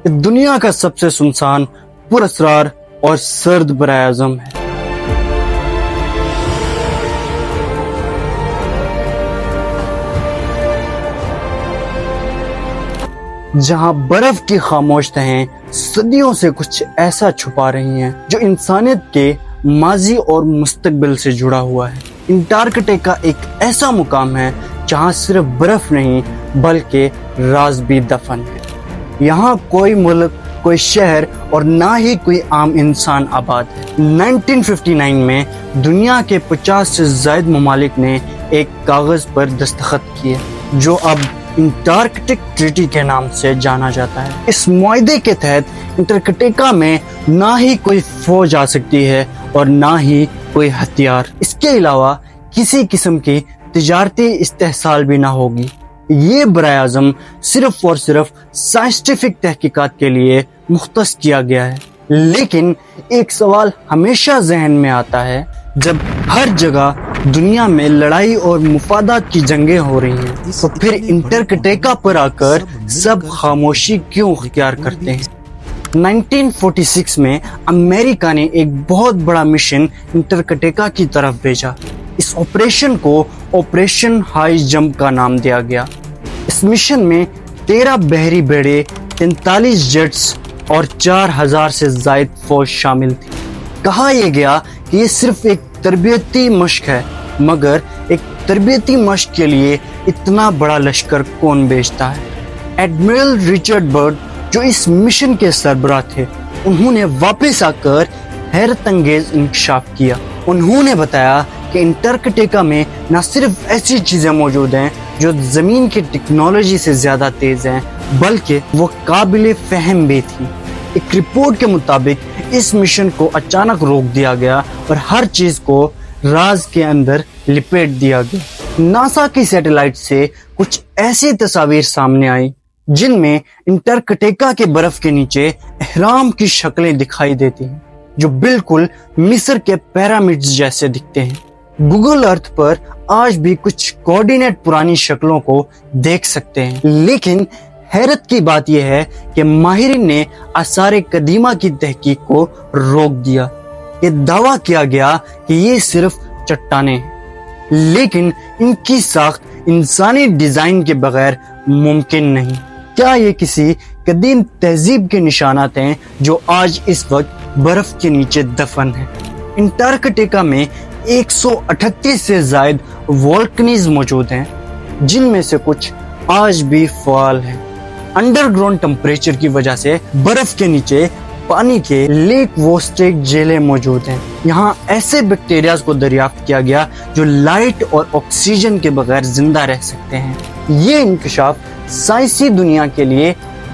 یہ دنیا کا سب سے سنسان، پراسرار اور سرد براعظم ہے۔ جہاں برف کی خاموش تہیں صدیوں سے کچھ ایسا چھپا رہی ہیں جو انسانیت کے ماضی اور مستقبل سے جڑا ہوا ہے۔ انٹارکٹیکا ایک ایسا مقام ہے جہاں صرف برف نہیں بلکہ راز بھی دفن ہے۔ یہاں کوئی ملک، کوئی شہر اور نہ ہی کوئی عام انسان آباد ہے۔ 1959 میں دنیا کے 50 سے زائد ممالک نے ایک کاغذ پر دستخط کیے جو اب انٹارکٹک ٹریٹی کے نام سے جانا جاتا ہے۔ اس معاہدے کے تحت انٹارکٹیکا میں نہ ہی کوئی فوج آ سکتی ہے اور نہ ہی کوئی ہتھیار۔ اس کے علاوہ کسی قسم کی تجارتی استحصال بھی نہ ہوگی۔ یہ براعظم صرف اور صرف سائنسٹیفک تحقیقات کے لیے مختص کیا گیا ہے۔ لیکن ایک سوال ہمیشہ ذہن میں آتا ہے، جب ہر جگہ دنیا میں لڑائی اور مفادات کی جنگیں ہو رہی ہیں تو پھر انٹارکٹیکا پر آ کر سب خاموشی کیوں اختیار کرتے ہیں؟ 1946 میں امریکہ نے ایک بہت بڑا مشن انٹارکٹیکا کی طرف بھیجا۔ اس آپریشن کو آپریشن ہائی جمپ کا نام دیا گیا۔ اس مشن میں 13 بحری بیڑے، 43 جیٹس اور 4000 سے زائد فوج شامل تھی۔ کہا یہ گیا کہ یہ صرف ایک تربیتی مشق ہے، مگر ایک تربیتی مشق کے لیے اتنا بڑا لشکر کون بھیجتا ہے؟ ایڈمرل رچرڈ برڈ جو اس مشن کے سربراہ تھے، انہوں نے واپس آ کر حیرت انگیز انکشاف کیا۔ انہوں نے بتایا کہ انٹارکٹیکا میں نہ صرف ایسی چیزیں موجود ہیں جو زمین کی ٹیکنالوجی سے زیادہ تیز ہیں، بلکہ وہ قابل فہم بھی تھی۔ ایک رپورٹ کے مطابق اس مشن کو اچانک روک دیا گیا اور ہر چیز کو راز کے اندر لپیٹ دیا گیا۔ ناسا کی سیٹلائٹ سے کچھ ایسی تصاویر سامنے آئی جن میں انٹارکٹیکا کے برف کے نیچے اہرام کی شکلیں دکھائی دیتی ہیں جو بالکل مصر کے پیرامڈز جیسے دکھتے ہیں۔ گوگل ارتھ پر آج بھی کچھ کوارڈینیٹ پرانی شکلوں کو دیکھ سکتے ہیں، لیکن حیرت کی بات یہ ہے کہ ماہرین نے آثار قدیمہ کی تحقیق کو روک دیا۔ یہ دعویٰ کیا گیا کہ یہ صرف چٹانیں ہیں، لیکن ان کی ساخت انسانی ڈیزائن کے بغیر ممکن نہیں۔ کیا یہ کسی قدیم تہذیب کے نشانات ہیں جو آج اس وقت برف کے نیچے دفن ہیں؟ انٹارکٹیکا میں 138 سے زائد والکنیز موجود ہیں، جن میں سے کچھ آج بھی فعال ہیں۔ انڈر گراؤنڈ ٹمپریچر کی وجہ سے برف کے نیچے پانی کے لیک ووسٹیک جیلیں موجود ہیں۔ یہاں ایسے بیکٹیریاز کو دریافت کیا گیا جو لائٹ اور آکسیجن کے بغیر زندہ رہ سکتے ہیں۔ یہ انکشاف سائنسی دنیا کے لیے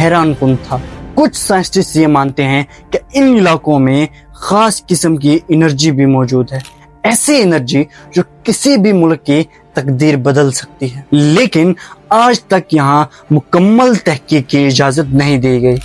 حیران کن تھا۔ کچھ سائنسٹسٹ یہ مانتے ہیں کہ ان علاقوں میں خاص قسم کی انرجی بھی موجود ہے، ایسی انرجی جو کسی بھی ملک کی تقدیر بدل سکتی ہے، لیکن آج تک یہاں مکمل تحقیق کی اجازت نہیں دی گئی۔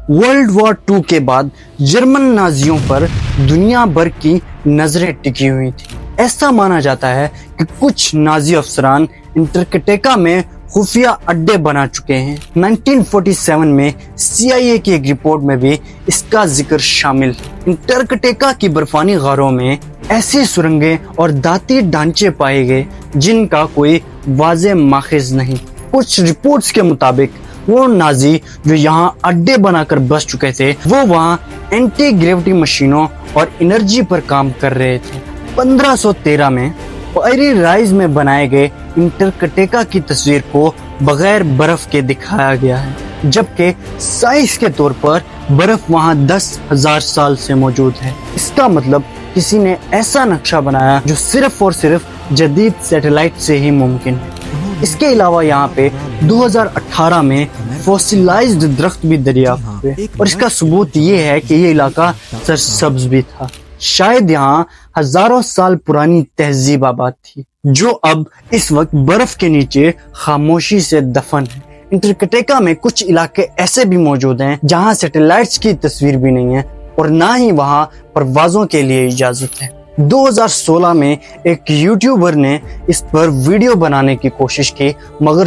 ورلڈ وار 2 کے بعد جرمن نازیوں پر دنیا بھر کی نظریں ٹکی ہوئی تھیں۔ ایسا مانا جاتا ہے کہ کچھ نازی افسران انٹارکٹیکا میں خفیہ اڈے بنا چکے ہیں۔ 1947 میں CIA کی ایک رپورٹ میں بھی اس کا ذکر شامل ہے۔ انٹارکٹیکا کی برفانی غاروں میں ایسی سرنگیں اور دھاتی ڈھانچے پائے گئے جن کا کوئی واضح ماخذ نہیں۔ کچھ رپورٹس کے مطابق وہ نازی جو یہاں اڈے بنا کر بس چکے تھے، وہ وہاں اینٹی گریوٹی مشینوں اور انرجی پر کام کر رہے تھے۔ 1513 میں پائری رائز میں بنائے گئے انٹارکٹیکا کی تصویر کو بغیر برف کے دکھایا گیا ہے، جبکہ سائز کے طور پر برف وہاں 10,000 سال سے موجود ہے۔ اس کا مطلب کسی نے ایسا نقشہ بنایا جو صرف اور صرف جدید سیٹلائٹ سے ہی ممکن ہے۔ اس کے علاوہ یہاں پہ 2018 میں فوسیلائزڈ درخت بھی دریافت ہوئے اور اس کا ثبوت یہ ہے کہ یہ علاقہ سرسبز بھی تھا۔ شاید یہاں ہزاروں سال پرانی تہذیب آباد تھی جو اب اس وقت برف کے نیچے خاموشی سے دفن ہے۔ انٹارکٹیکا میں کچھ علاقے ایسے بھی موجود ہیں جہاں سیٹلائٹس کی تصویر بھی نہیں ہے اور نہ ہی وہاں پروازوں کے لیے اجازت ہے۔ 2016 میں ایک یوٹیوبر نے اس پر ویڈیو بنانے کی کوشش کی، مگر